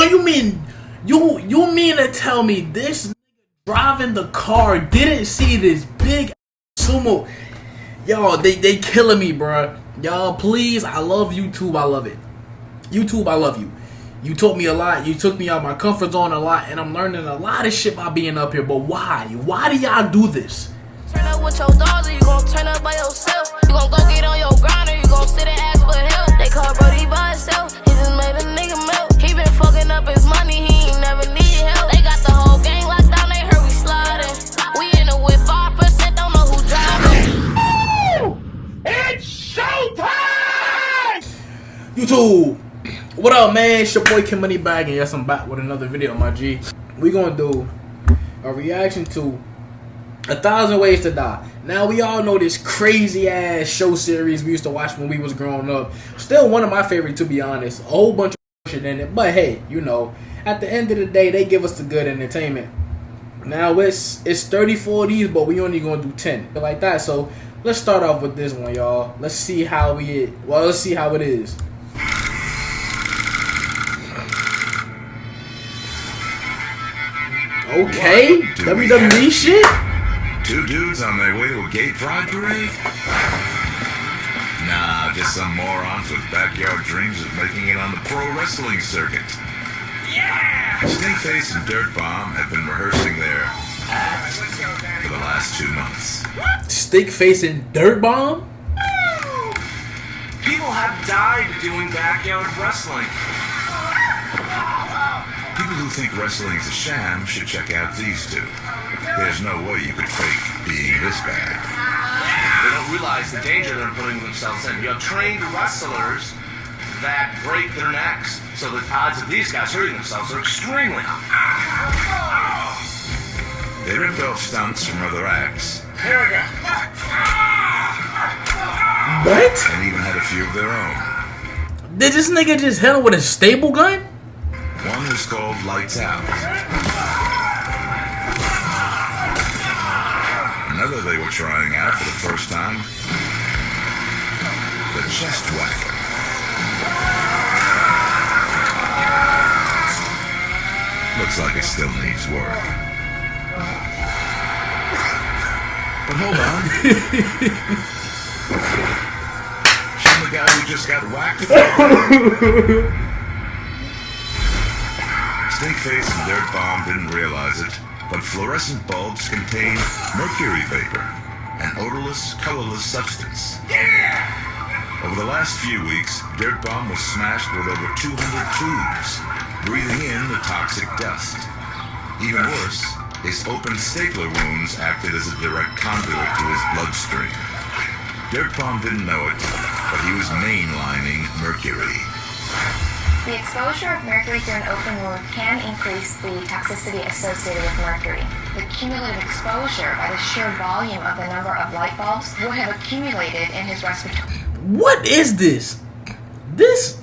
So you mean to tell me this nigga driving the car didn't see this big sumo? Y'all, they killing me, bruh. Y'all, please, I love YouTube. I love it. YouTube, I love you. You taught me a lot. You took me out of my comfort zone a lot, and I'm learning a lot of shit by being up here. But why? Why do y'all do this? Turn up with your dogs, or you gon' turn up by yourself. You gon' go get on your grind, or you gon' sit and ask for help. They call Brody by himself. He just made a nigga melt. He been fucking up his money. He ain't never needed help. They got the whole gang locked down. They heard we sliding. We in the whip 5%. Don't know who driving. It's showtime! YouTube, what up, man? It's your boy Kim Moneybag, and yes, I'm back with another video, my G. We gonna do a reaction to 1,000 Ways to Die. Now, we all know this crazy ass show series we used to watch when we was growing up. Still one of my favorite, to be honest. A whole bunch of shit in it, but hey, you know, at the end of the day, they give us the good entertainment. Now it's 34 of these, but we only gonna do 10 like that. So let's start off with this one, y'all. Let's see how let's see how it is. Okay, WWE shit. Two dudes on their way to a gay pride parade? Nah, just some morons with backyard dreams of making it on the pro wrestling circuit. Yeah! Stinkface and Dirt Bomb have been rehearsing their act for the last 2 months. Stinkface and Dirt Bomb? People have died doing backyard wrestling. People who think wrestling is a sham should check out these two. There's no way you could fake being this bad. They don't realize the danger they're putting themselves in. You have trained wrestlers that break their necks, so the odds of these guys hurting themselves are extremely high. They ripped off stunts from other acts. Here we go. What? And even had a few of their own. Did this nigga just hit him with a staple gun? One was called Lights Out. Another they were trying out for the first time, the Chest Whacker. Looks like it still needs work. But hold on. Shouldn't the guy who just got whacked? Stinkface and Dirt Bomb didn't realize it, but fluorescent bulbs contain mercury vapor, an odorless, colorless substance. Over the last few weeks, Dirt Bomb was smashed with over 200 tubes, breathing in the toxic dust. Even worse, his open stapler wounds acted as a direct conduit to his bloodstream. Dirt Bomb didn't know it, but he was mainlining mercury. The exposure of mercury through an open wound can increase the toxicity associated with mercury. The cumulative exposure by the sheer volume of the number of light bulbs would have accumulated in his respiratory. What is this? This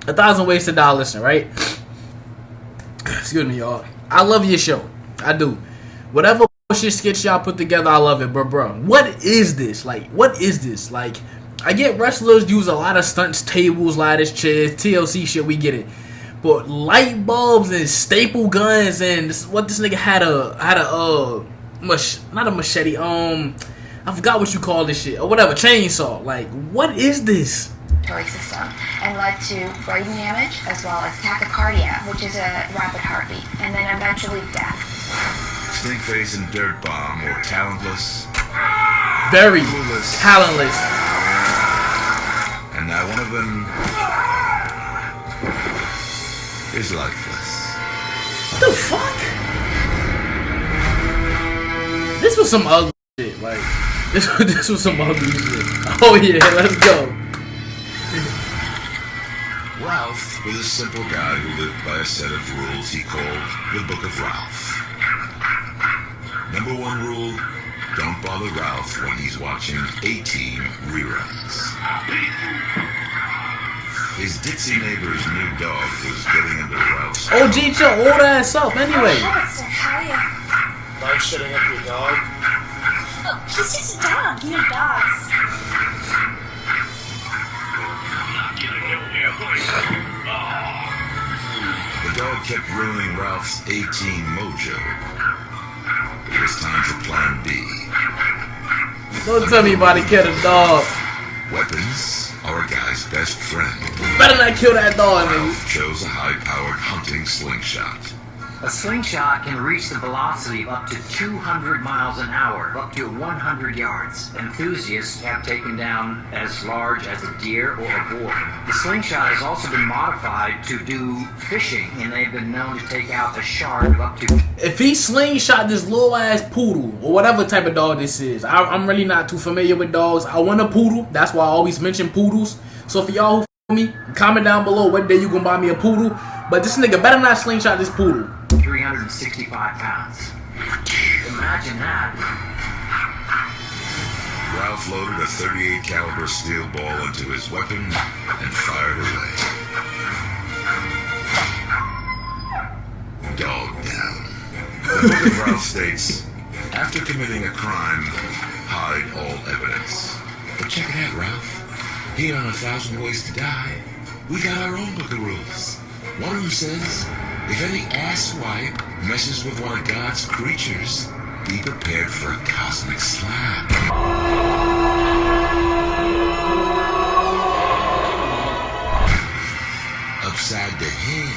1,000 Ways to Die, listen, right? Excuse me, y'all. I love your show. I do. Whatever bullshit skits y'all put together, I love it, bro. What is this? Like, what is this? Like, I get wrestlers use a lot of stunts, tables, ladders, chairs, TLC shit, we get it. But light bulbs and staple guns and what this nigga had not a machete, I forgot what you call this shit, or whatever, chainsaw. Like, what is this? System and led to brain damage as well as tachycardia, which is a rapid heartbeat, and then eventually death. Stinkface and Dirt Bomb were talentless, very clueless, talentless. And now one of them is lifeless. What the fuck? This was some ugly shit. Like, this was some ugly shit. Oh yeah, let's go. Ralph was a simple guy who lived by a set of rules he called the Book of Ralph. Number 1 rule, don't bother Ralph when he's watching A-Team reruns. His ditzy neighbor's new dog was getting into Ralph's Oh, G, your old ass up anyway. Like shutting up your dog? Oh, he's just a dog. You know dogs. The dog kept ruining Ralph's 18 mojo. It was time for Plan B. Don't tell me about to kill a dog. Weapons are a guy's best friend. Better not kill that dog, nigga. Ralph chose a high-powered hunting slingshot. A slingshot can reach the velocity of up to 200 miles an hour, up to 100 yards. Enthusiasts have taken down as large as a deer or a boar. The slingshot has also been modified to do fishing, and they've been known to take out a shark of up to... If he slingshot this little ass poodle, or whatever type of dog this is, I'm really not too familiar with dogs. I want a poodle. That's why I always mention poodles. So for y'all who f me, comment down below what day you gonna buy me a poodle. But this nigga better not slingshot this poodle. 365 pounds. Imagine that. Ralph loaded a .38 caliber steel ball into his weapon and fired away. Dog down. The book of Ralph states, after committing a crime, hide all evidence. But check it out, Ralph. Here on 1,000 Ways to Die, we got our own book of rules. One of them says, if any asswipe messes with one of God's creatures, be prepared for a cosmic slap. Upside the head.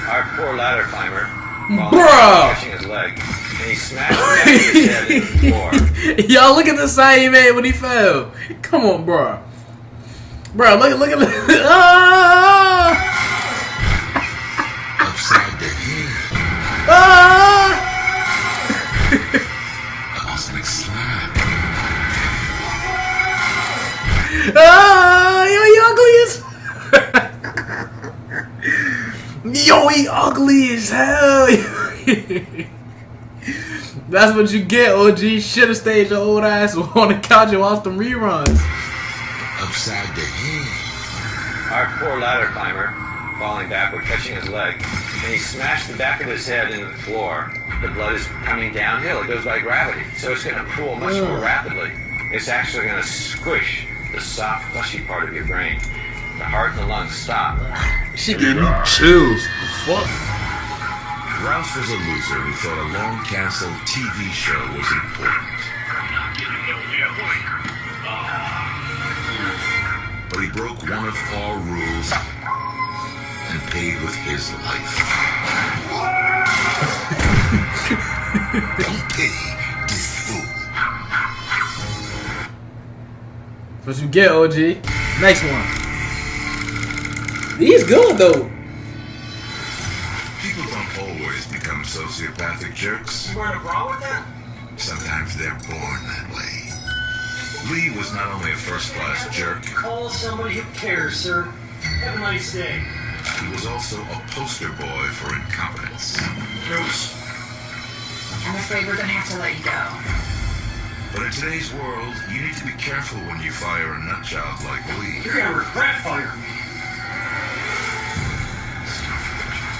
Our poor ladder climber, Bruh! catching his leg, and he smashed his head into the floor. Y'all look at the side he made when he fell. Come on, bro. Bro, look at ah! Upside the head. Ah! Cosmic slap. Ah! Yo, he ugly as hell. That's what you get, OG. Should've stayed your old ass on the couch and watched them reruns. Upside the head. Our poor ladder climber, falling backward, catching his leg, and he smashed the back of his head into the floor. The blood is coming downhill. It goes by gravity, so it's going to cool much more rapidly. It's actually going to squish the soft, fleshy part of your brain. The heart and the lungs stop. She gave me chills. Fuck. Ralph was a loser who thought a long-canceled TV show was important. But he broke one of our rules and paid with his life. Don't pity this fool. That's what you get, OG. Next one. These good though. People don't always become sociopathic jerks. You weren't wrong with that? Sometimes they're born that way. Lee was not only a first-class jerk, Call somebody who cares, sir. Have a nice day. he was also a poster boy for incompetence. Bruce. I'm afraid we're gonna have to let you go. But in today's world, you need to be careful when you fire a nutjob like Lee. You're gonna regret firing me.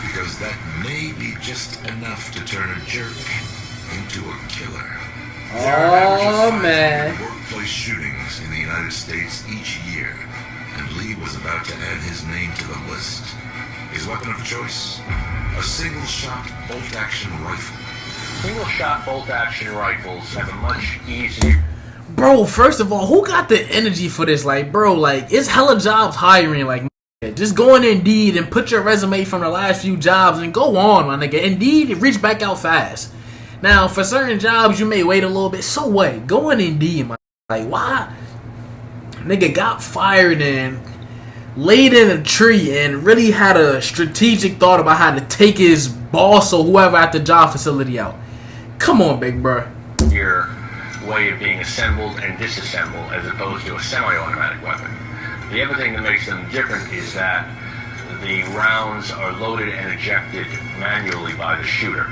Because that may be just enough to turn a jerk into a killer. There are an average of 500 man. workplace shootings in the United States each year, and Lee was about to add his name to the list. His weapon of choice? A single-shot bolt-action rifle. Single-shot bolt-action rifles have a much easier... Bro, first of all, who got the energy for this? Like, bro, like, it's hella jobs hiring. Like, just go on Indeed and put your resume from the last few jobs and go on, my nigga. Indeed, reach back out fast. Now, for certain jobs, you may wait a little bit. So what? Go on Indeed, my like, why? Nigga got fired and laid in a tree and really had a strategic thought about how to take his boss or whoever at the job facility out. Come on, big bro. your way of being assembled and disassembled as opposed to a semi-automatic weapon. The other thing that makes them different is that the rounds are loaded and ejected manually by the shooter.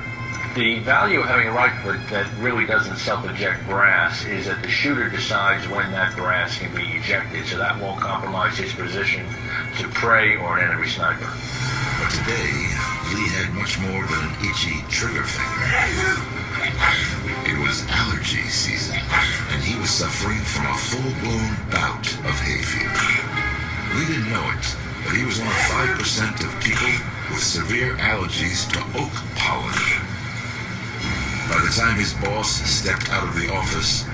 The value of having a rifle that really doesn't self-eject brass is that the shooter decides when that brass can be ejected, so that won't compromise his position to prey or an enemy sniper. But today, Lee had much more than an itchy trigger finger. It was allergy season, and he was suffering from a full-blown bout of hay fever. Lee didn't know it, but he was one of 5% of people with severe allergies to oak pollen. By the time his boss stepped out of the office,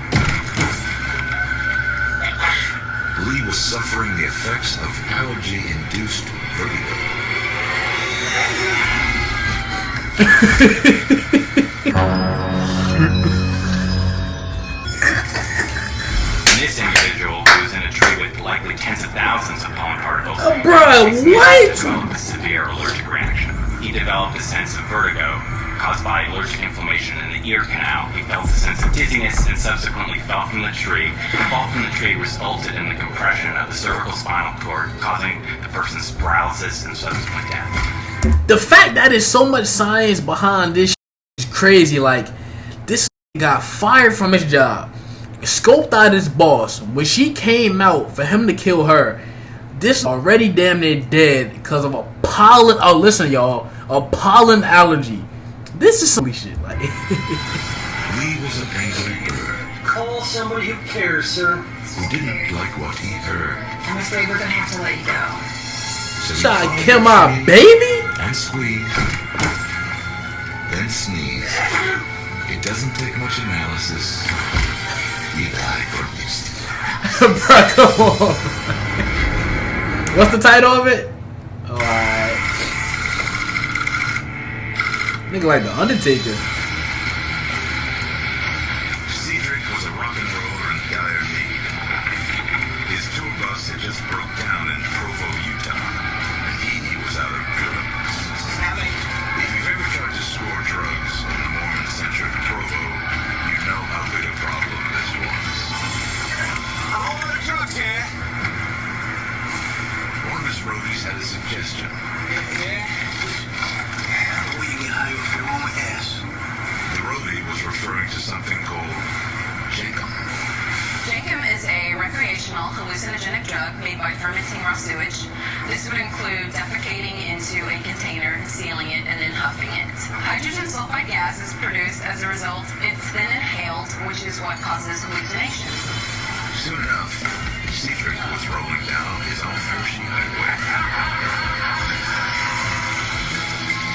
Lee was suffering the effects of allergy-induced vertigo. This individual, who was in a tree with likely tens of thousands of pollen particles, Bruh, what? developed a severe allergic reaction. He developed a sense of vertigo caused by allergic inflammation in the ear canal. He felt a sense of dizziness and subsequently fell from the tree. The fall from the tree resulted in the compression of the cervical spinal cord, causing the person's paralysis and subsequent death. The fact that there's so much science behind this is crazy. Like, this got fired from his job, scoped out his boss. When she came out for him to kill her, this already damn near dead because of a pollen. Oh, listen, y'all, a pollen allergy. This is some shit. Like, Lee was an angry bird Call somebody who cares, sir. who didn't like what he heard. I'm afraid we're gonna have to let you go. So he trying to called kill the my tree baby? and squeezed, then sneezed. It doesn't take much analysis. He died from this. Bro, come on. What's the title of it? Alright. Nigga like the Undertaker. Cedric was a rock and roller in dire need. His tour bus had just broke down in Provo, Utah, and he was out of drugs. If you've ever tried to score drugs in the Mormon-centric Provo, you know how big a problem this was. I'm holding the drugs here. One of his roadies had a suggestion. Where you get high with your own ass? The roadie was referring to something called Jenkem. Jenkem is a recreational hallucinogenic drug made by fermenting raw sewage. This would include defecating into a container, sealing it, and then huffing it. Hydrogen sulfide gas is produced as a result. It's then inhaled, which is what causes hallucinations. Soon enough, Cedric was rolling down his own Hershey highway.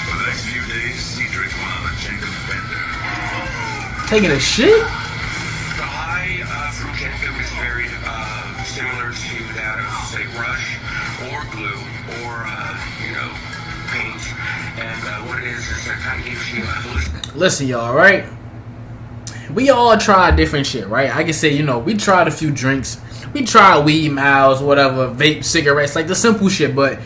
For the next few days, Cedric went on a Jenkem bender. Taking a shit? The high from Jenkem is very similar to that of, say, brush or glue or, paint. And what it is that kind of gives you a hallucination. Listen, y'all, right? We all try different shit, right? I can say, we tried a few drinks. We tried weed, miles, whatever, vape, cigarettes, like the simple shit. But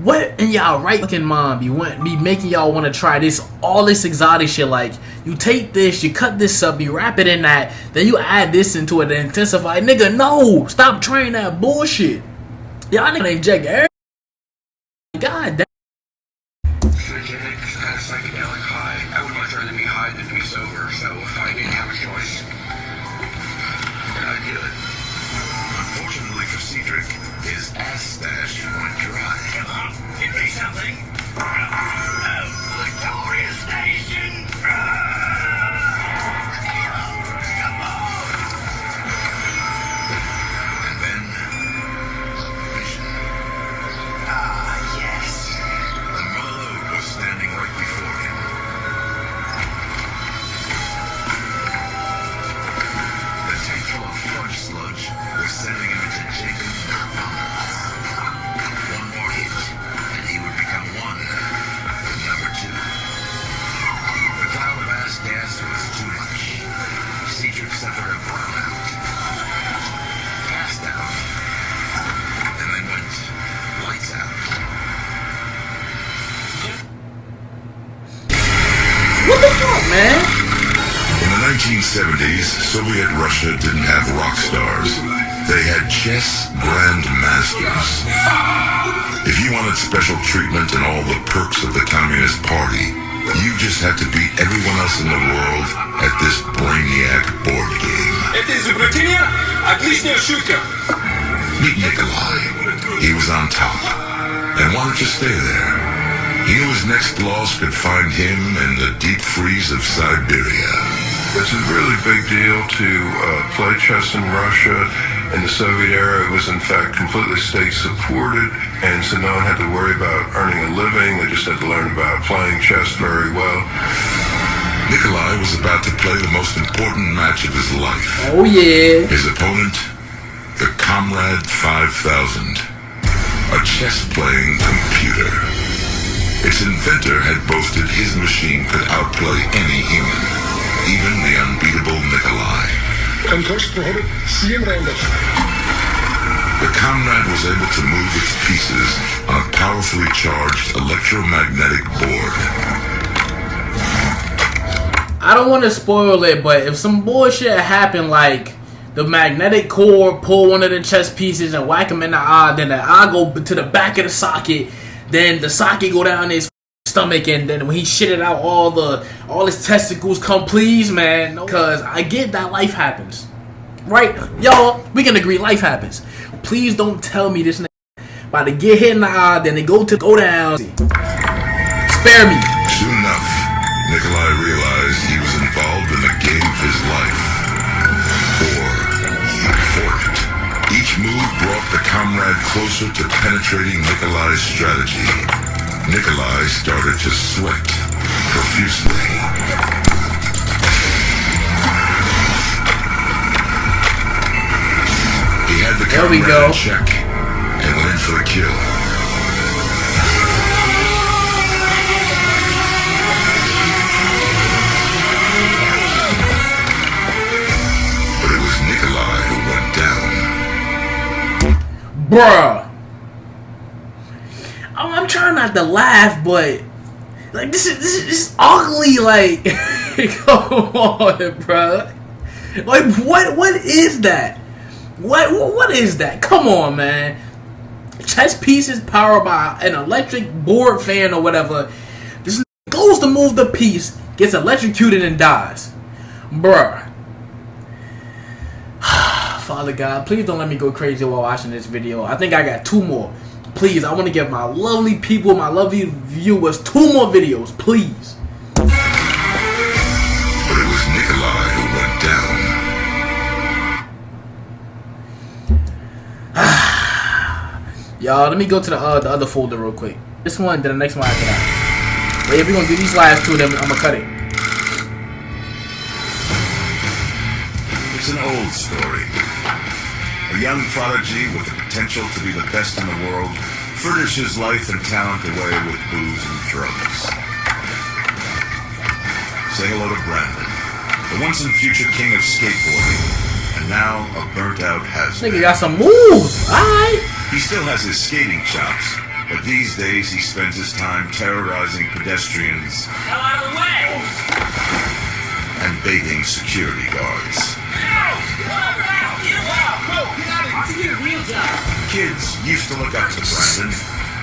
what in y'all right fucking mind be making y'all want to try all this exotic shit? Like, you take this, you cut this up, you wrap it in that, then you add this into it to intensify. Nigga, no! Stop trying that bullshit. Y'all nigga inject everything. God damn. Psychedelic high. I would much rather be high than be sober, so if I didn't have a choice, then I'd do it. Unfortunately for Cedric, his ass stash went dry. Come on, give me something. Victoria Station. Come on. And then, vision. Ah, yes. The Marlowe was standing right before him. The tank full of fudge sludge was sending him into Jenkem nirvana. One more hit, and he would become one. Number two. The cloud of ass gas was too much. Cedric suffered a brownout. Passed out. And then went lights out. What the fuck, man? In the 1970s, Soviet Russia didn't have rock stars. They had chess grandmasters. If you wanted special treatment and all the perks of the Communist Party, you just had to beat everyone else in the world at this brainiac board game. Это изобретение отличная шутка. Meet Nikolai. He was on top and wanted to stay there. He knew his next loss could find him in the deep freeze of Siberia. It's a really big deal to play chess in Russia. In the Soviet era, it was in fact completely state-supported, and so no one had to worry about earning a living. They just had to learn about playing chess very well. Nikolai was about to play the most important match of his life. Oh yeah. His opponent, the Comrade 5000, a chess-playing computer. Its inventor had boasted his machine could outplay any human, even the unbeatable Nikolai. The Comrade was able to move its pieces on a powerfully charged electromagnetic board. I don't want to spoil it, but if some bullshit happened, like the magnetic core pull one of the chess pieces and whack him in the eye, then the eye go to the back of the socket, then the socket go down his stomach, and then when he shit it out, all his testicles come. Please, man, because I get that life happens, right? Y'all, we can agree life happens. Please don't tell me this nigga about to get hit in the eye, then they go down. Spare me. Soon enough, Nikolai realized he was involved in the game of his life. Or for it. Each move brought the Comrade closer to penetrating Nikolai's strategy. Nikolai started to sweat profusely. He had the Comrade in check and went in for the kill. But it was Nikolai who went down. Bruh. I'm trying not to laugh, but like this is ugly. Like, come on, bro. Like, what is that? What is that? Come on, man. Chess pieces powered by an electric board fan or whatever. This goes to move the piece, gets electrocuted and dies, bruh. Father God, please don't let me go crazy while watching this video. I think I got 2 more. Please, I want to give my lovely people, my lovely viewers 2 more videos, please. But it was Nikolai who went down. Y'all, let me go to the other folder real quick. This one, then the next one after that. But if we're going to do these last 2, then I'm going to cut it. It's an old story. A young prodigy with the potential to be the best in the world fritters his life and talent away with booze and drugs. Say hello to Brandon, the once and future king of skateboarding, and now a burnt-out has-been. Nigga got some moves, alright. He still has his skating chops, but these days he spends his time terrorizing pedestrians and baiting security guards. Kids used to look up to Brandon.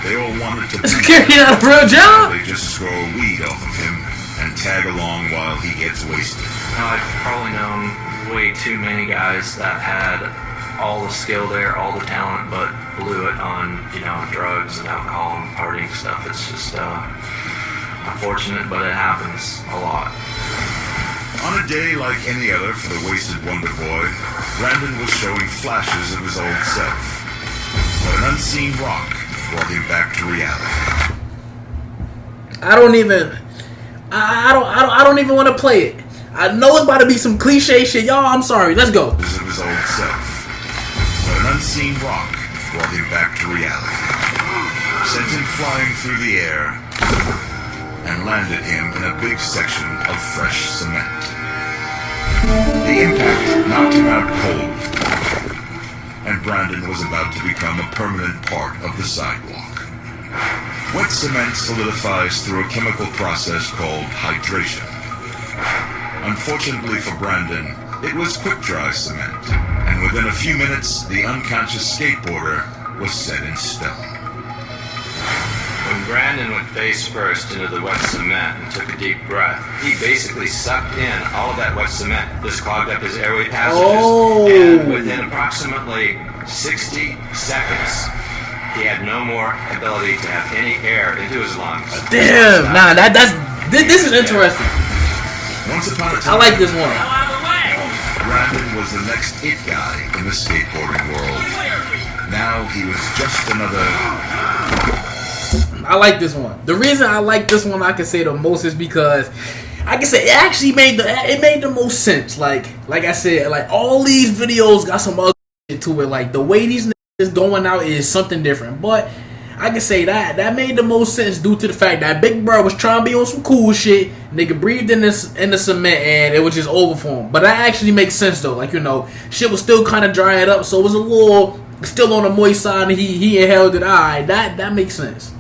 They all wanted to be security, not a real job. They just throw a weed off of him and tag along while he gets wasted. I've probably known way too many guys that had all the skill there, all the talent, but blew it on, drugs and alcohol and partying stuff. It's just unfortunate, but it happens a lot. On a day like any other for the wasted wonder boy, Brandon was showing flashes of his old self. But an unseen rock brought him back to reality. I don't even want to play it. I know it's about to be some cliche shit. Y'all, I'm sorry. Let's go. Of his old self. But an unseen rock brought him back to reality. Sent him flying through the air and landed him in a big section of fresh cement. The impact knocked him out cold, and Brandon was about to become a permanent part of the sidewalk. Wet cement solidifies through a chemical process called hydration. Unfortunately for Brandon, it was quick-dry cement, and within a few minutes, the unconscious skateboarder was set in stone. When Brandon went face first into the wet cement and took a deep breath, he basically sucked in all of that wet cement. This clogged up his airway passages, and within approximately 60 seconds, he had no more ability to have any air into his lungs. Damn, nah, this is interesting. Once upon a I time, like this one. Brandon was the next it guy in the skateboarding world. Now he was just another. I like this one. The reason I like this one, I can say the most, is because I can say it actually made the most sense. Like I said, like all these videos got some other shit to it. Like the way these niggas going out is something different. But I can say that made the most sense due to the fact that Big Bro was trying to be on some cool shit. Nigga breathed in the cement and it was just over for him. But that actually makes sense though. Like, you know, shit was still kind of drying up, so it was a little still on the moist side, and he inhaled it. Alright, that makes sense.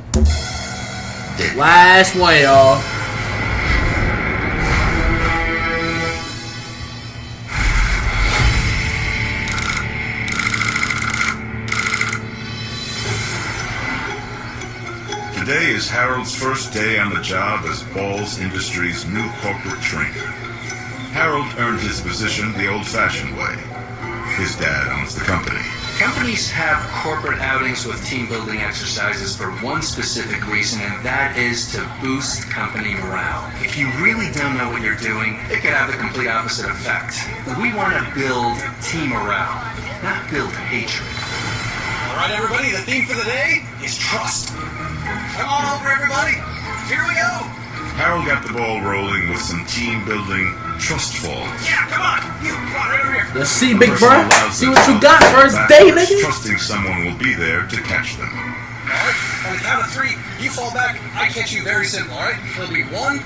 Last one, y'all. Today is Harold's first day on the job as Balls Industries' new corporate trainer. Harold earned his position the old-fashioned way. His dad owns the company. Companies have corporate outings with team-building exercises for one specific reason, and that is to boost company morale. If you really don't know what you're doing, it could have the complete opposite effect. We want to build team morale, not build hatred. All right, everybody, the theme for the day is trust. Come on over, everybody. Here we go. Harold got the ball rolling with some team-building trust falls. Yeah, come on. You, come on, right over here. Let's see, Big Bro. See what you got first day, nigga. Trusting someone will be there to catch them. All right, on the count of 3, you fall back, I catch you. Very simple, all right? It'll be 1,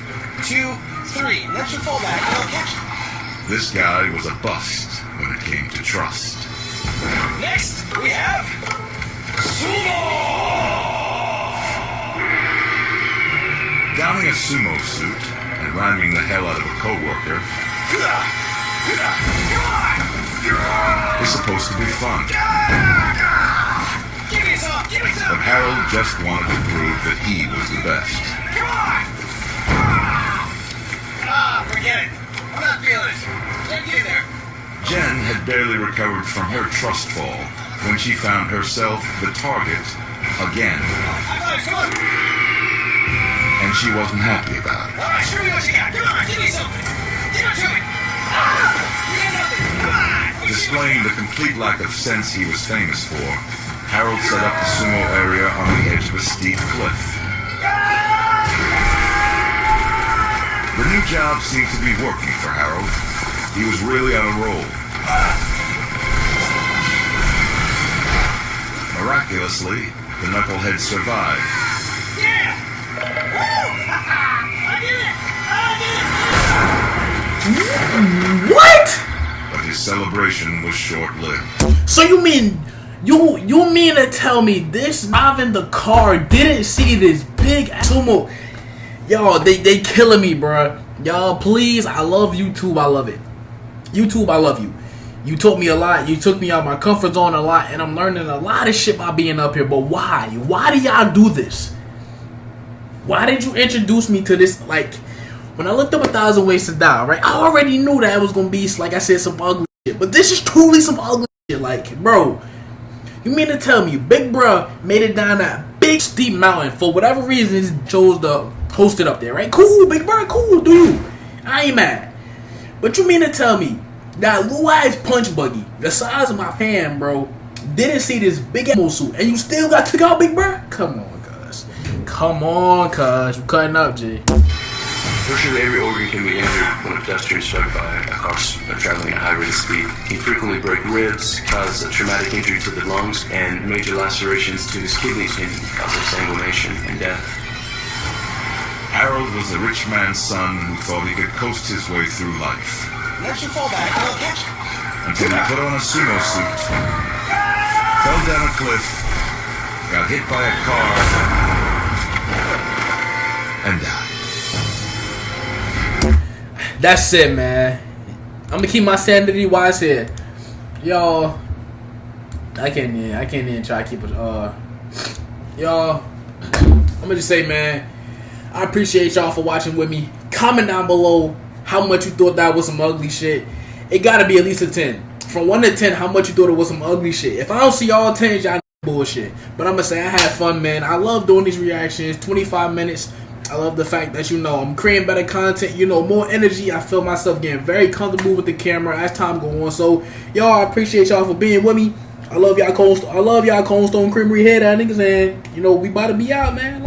2, 3. And once you fall back, I'll catch you. This guy was a bust when it came to trust. Next, we have sumo. Donning a sumo suit and rhyming the hell out of a coworker is supposed to be fun. Give me some, give me some. But Harold just wanted to prove that he was the best. Come on! Forget it. I'm not feeling it. Can't get in there. Jen had barely recovered from her trust fall when she found herself the target again. High five, come on! And she wasn't happy about it. All right, show me what you got. Come on, give me something. Give it to me. You got nothing. Come on. Displaying the complete lack of sense he was famous for, Harold set up the sumo area on the edge of a steep cliff. The new job seemed to be working for Harold. He was really on a roll. Miraculously, the knucklehead survived. Yeah! Woo! I did it! What? But his celebration was short-lived. So you mean to tell me this knob in the car didn't see this big sumo? Y'all, they killing me, bruh. Y'all, please, I love YouTube. I love it. YouTube, I love you. You taught me a lot. You took me out of my comfort zone a lot, and I'm learning a lot of shit by being up here. But why? Why do y'all do this? Why did you introduce me to this? Like, when I looked up 1,000 Ways to Die, right? I already knew that it was gonna be, like I said, some ugly shit. But this is truly some ugly shit. Like, bro, you mean to tell me Big Bruh made it down that big steep mountain for whatever reason he chose to host it up there, right? Cool, Big Bruh, cool, do you? I ain't mad. But you mean to tell me that little ass punch buggy, the size of my fan, bro, didn't see this big ass suit, and you still got took out Big Bruh? Come on, cuz. Come on, cuz. You cutting up, G. Virtually every organ can be injured when a pedestrian is struck by a car traveling at high rate of speed. He frequently break ribs, cause a traumatic injury to the lungs, and major lacerations to his kidneys can cause sanguination and death. Harold was a rich man's son who thought he could coast his way through life. Let you fall back, I'll catch you. Until he put on a sumo suit, fell down a cliff, got hit by a car, and died. That's it, man. I'm gonna keep my sanity wise here. Y'all, I can't even try to keep it, y'all, I'm gonna just say, man, I appreciate y'all for watching with me. Comment down below how much you thought that was some ugly shit. It gotta be at least a 10. From 1 to 10, how much you thought it was some ugly shit. If I don't see all 10s, y'all bullshit. But I'm gonna say I had fun, man. I love doing these reactions. 25 minutes. I love the fact that, you know, I'm creating better content, you know, more energy. I feel myself getting very comfortable with the camera as time goes on. So, y'all, I appreciate y'all for being with me. I love y'all Cold Stone Creamery head niggas, and, you know, we about to be out, man.